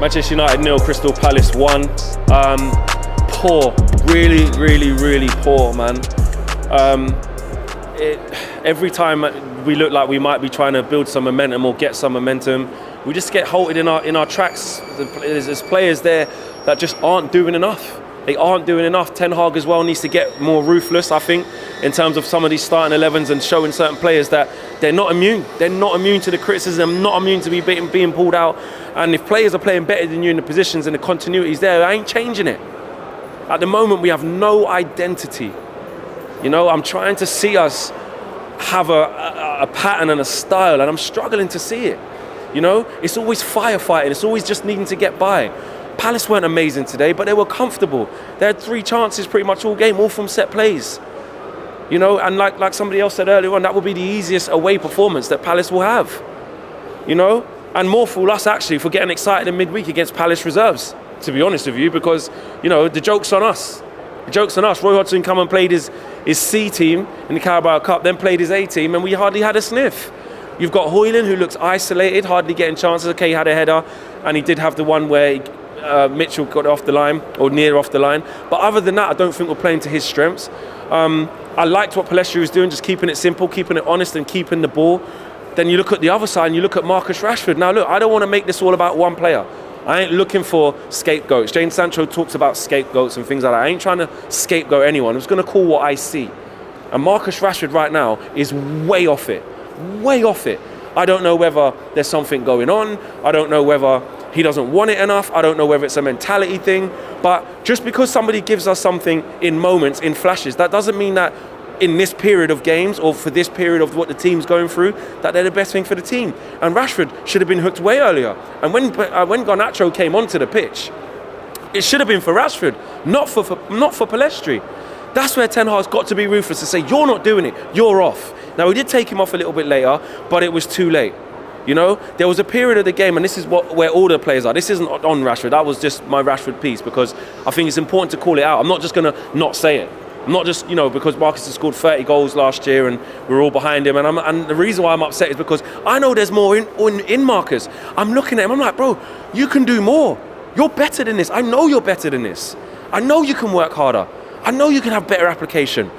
Manchester United 0, Crystal Palace 1. Poor, really poor, man. Every time we look like we might be trying to build some momentum or get some momentum, we just get halted in our tracks. There's players there that just aren't doing enough. They aren't doing enough. Ten Hag as well needs to get more ruthless, I think, in terms of some of these starting 11s and showing certain players that they're not immune. They're not immune to the criticism, not immune to being pulled out. And if players are playing better than you in the positions and the continuity's there, I ain't changing it. At the moment, we have no identity. You know, I'm trying to see us have a pattern and a style, and I'm struggling to see it. You know, it's always firefighting. It's always just needing to get by. Palace weren't amazing today, but they were comfortable. They had 3 chances pretty much all game, all from set plays. You know, and like somebody else said earlier on, that will be the easiest away performance that Palace will have. You know, and more fool us actually for getting excited in midweek against Palace reserves, to be honest with you, because, you know, the joke's on us. The joke's on us. Roy Hodgson come and played his C team in the Carabao Cup, then played his A team, and we hardly had a sniff. You've got Højlund, who looks isolated, hardly getting chances. Okay, he had a header, and he did have the one where Mitchell got off the line, or near off the line. But other than that, I don't think we're playing to his strengths. I liked what Pellistri was doing, just keeping it simple, keeping it honest, and keeping the ball. Then you look at the other side, and you look at Marcus Rashford. Now, look, I don't want to make this all about one player. I ain't looking for scapegoats. Jane Sancho talks about scapegoats and things like that. I ain't trying to scapegoat anyone. I'm just going to call what I see. And Marcus Rashford right now is way off it. Way off it. I don't know whether there's something going on. I don't know whether he doesn't want it enough. I don't know whether it's a mentality thing. But just because somebody gives us something in moments, in flashes, that doesn't mean that in this period of games or for this period of what the team's going through, that they're the best thing for the team. And Rashford should have been hooked way earlier. And when Garnacho came onto the pitch, it should have been for Rashford, not for Pellistri. That's where Ten Hag's got to be ruthless to say, you're not doing it, you're off. Now, we did take him off a little bit later, but it was too late. You know, there was a period of the game, and this is where all the players are. This isn't on Rashford. That was just my Rashford piece, because I think it's important to call it out. I'm not just going to not say it. I'm not just, you know, because Marcus has scored 30 goals last year and we're all behind him. And the reason why I'm upset is because I know there's more in Marcus. I'm looking at him, I'm like, bro, you can do more. You're better than this. I know you're better than this. I know you can work harder. I know you can have better application.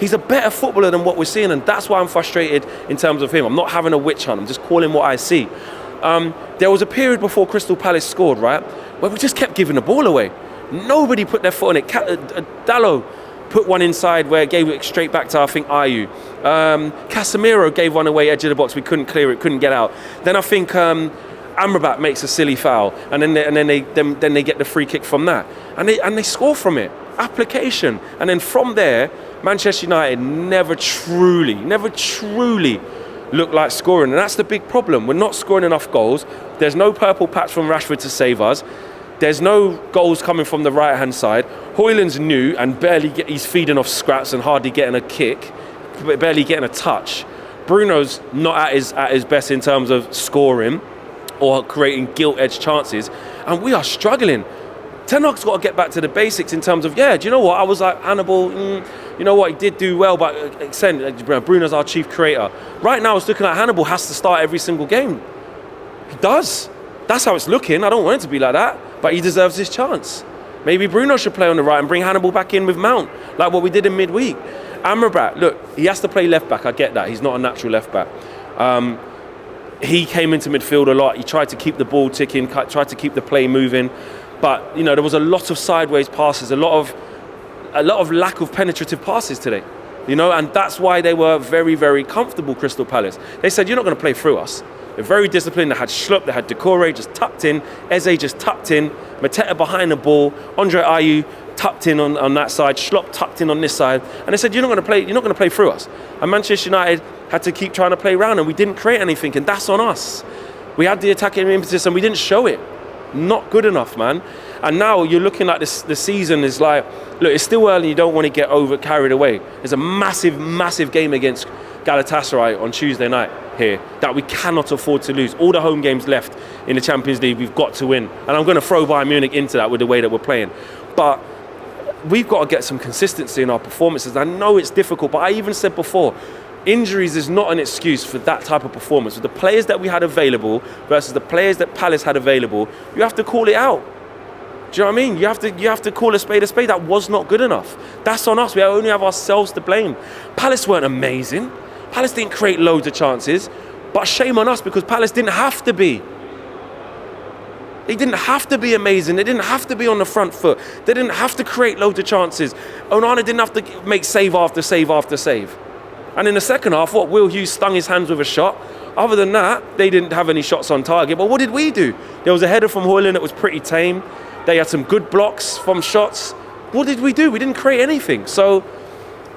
He's a better footballer than what we're seeing, and that's why I'm frustrated in terms of him. I'm not having a witch hunt. I'm just calling what I see. There was a period before Crystal Palace scored, right, where we just kept giving the ball away. Nobody put their foot on it. Dalot put one inside where it gave it straight back to, I think, Ayew. Casemiro gave one away edge of the box. We couldn't clear it, couldn't get out. Then I think Amrabat makes a silly foul, and then they get the free kick from that, and they score from it. Application, and then from there, Manchester United never truly looked like scoring, and that's the big problem. We're not scoring enough goals. There's no purple patch from Rashford to save us. There's no goals coming from the right-hand side. Højlund's new and he's feeding off scraps and hardly getting a kick, barely getting a touch. Bruno's not at his best in terms of scoring or creating gilt-edged chances, and we are struggling. Ten Hag's got to get back to the basics in terms of, do you know what? I was like, Hannibal, you know what? He did do well, but Bruno's our chief creator. Right now, it's looking like Hannibal has to start every single game. He does. That's how it's looking. I don't want it to be like that, but he deserves his chance. Maybe Bruno should play on the right and bring Hannibal back in with Mount, like what we did in midweek. Amrabat, look, he has to play left back. I get that. He's not a natural left back. He came into midfield a lot. He tried to keep the ball ticking, tried to keep the play moving. But, you know, there was a lot of sideways passes, a lot of lack of penetrative passes today, you know, and that's why they were very, very comfortable, Crystal Palace. They said, you're not going to play through us. They're very disciplined. They had Schlupp, they had Decore just tucked in, Eze just tucked in, Mateta behind the ball, Andre Ayew tucked in on that side, Schlupp tucked in on this side, and they said, you're not going to play through us. And Manchester United had to keep trying to play around, and we didn't create anything, and that's on us. We had the attacking impetus, and we didn't show it. Not good enough, man. And now you're looking like this. The season is like, look, it's still early. You don't want to get carried away. There's a massive game against Galatasaray on Tuesday night here that we cannot afford to lose. All the home games left in the Champions League, we've got to win. And I'm going to throw Bayern Munich into that with the way that we're playing. But we've got to get some consistency in our performances. I know it's difficult, but I even said before, Injuries is not an excuse for that type of performance. With the players that we had available versus the players that Palace had available, you have to call it out. Do you know what I mean? You have to call a spade a spade. That was not good enough. That's on us. We only have ourselves to blame. Palace weren't amazing. Palace didn't create loads of chances, but shame on us because Palace didn't have to be. They didn't have to be amazing. They didn't have to be on the front foot. They didn't have to create loads of chances. Onana didn't have to make save after save after save. And in the second half, Will Hughes stung his hands with a shot. Other than that, they didn't have any shots on target. But what did we do? There was a header from Højlund that was pretty tame. They had some good blocks from shots. What did we do? We didn't create anything. So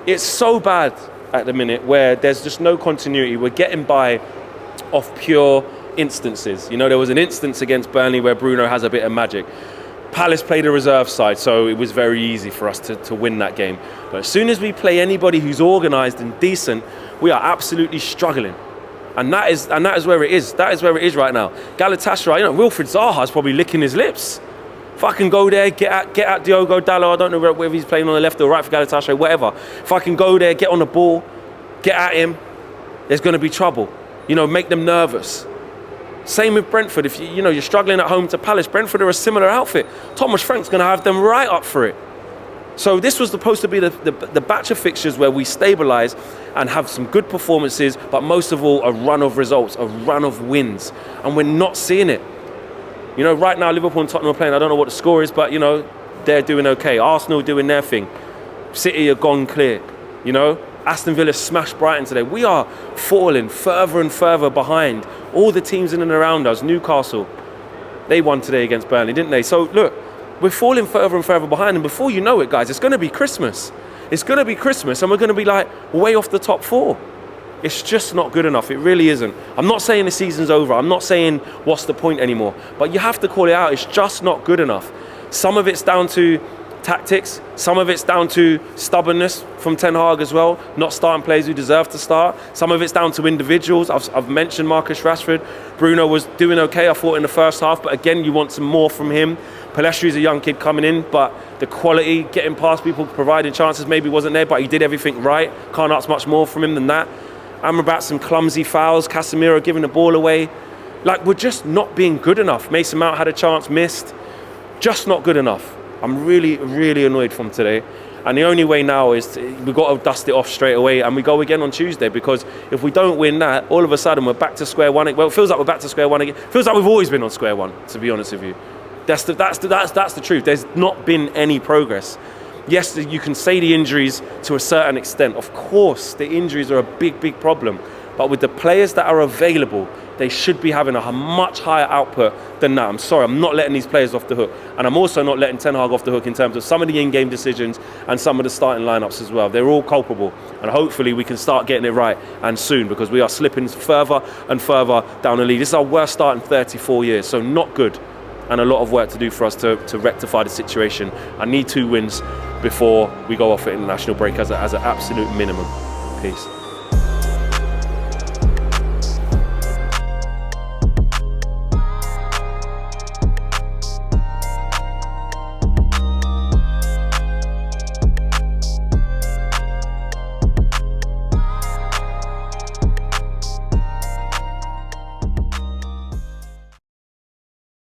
it's so bad at the minute where there's just no continuity. We're getting by off pure instances. You know, there was an instance against Burnley where Bruno has a bit of magic. Palace played a reserve side, so it was very easy for us to win that game. But as soon as we play anybody who's organised and decent, we are absolutely struggling. And that is where it is. That is where it is right now. Galatasaray, you know, Wilfried Zaha's probably licking his lips. If I can go there, get at Diogo Dalot, I don't know whether he's playing on the left or right for Galatasaray, whatever. If I can go there, get on the ball, get at him, there's going to be trouble. You know, make them nervous. Same with Brentford. If you're struggling at home to Palace, Brentford are a similar outfit. Thomas Frank's going to have them right up for it. So this was supposed to be the batch of fixtures where we stabilise and have some good performances, but most of all, a run of results, a run of wins. And we're not seeing it. You know, right now, Liverpool and Tottenham are playing. I don't know what the score is, but, you know, they're doing okay. Arsenal doing their thing. City are gone clear, you know. Aston Villa smashed Brighton today. We are falling further and further behind all the teams in and around us. Newcastle, they won today against Burnley, didn't they? So, look, we're falling further and further behind. And before you know it, guys, it's going to be Christmas. It's going to be Christmas, and we're going to be, like, way off the top four. It's just not good enough. It really isn't. I'm not saying the season's over. I'm not saying what's the point anymore. But you have to call it out. It's just not good enough. Some of it's down to tactics. Some of it's down to stubbornness from Ten Hag as well, not starting players who deserve to start. Some of it's down to individuals. I've mentioned Marcus Rashford. Bruno was doing okay, I thought, in the first half, but again, you want some more from him. Pellistри's a young kid coming in, but the quality, getting past people, providing chances maybe wasn't there, but he did everything right. Can't ask much more from him than that. Amrabat, some clumsy fouls. Casemiro giving the ball away. Like, we're just not being good enough. Mason Mount had a chance, missed. Just not good enough. I'm really, really annoyed from today. And the only way now is we've got to dust it off straight away and we go again on Tuesday, because if we don't win that, all of a sudden we're back to square one. Well, it feels like we're back to square one again. It feels like we've always been on square one, to be honest with you. That's the truth. There's not been any progress. Yes, you can say the injuries to a certain extent. Of course, the injuries are a big, big problem. But with the players that are available, they should be having a much higher output than that. I'm sorry, I'm not letting these players off the hook. And I'm also not letting Ten Hag off the hook in terms of some of the in-game decisions and some of the starting lineups as well. They're all culpable. And hopefully we can start getting it right, and soon, because we are slipping further and further down the league. This is our worst start in 34 years, so not good. And a lot of work to do for us to rectify the situation. I need 2 wins before we go off at international break as an absolute minimum. Peace.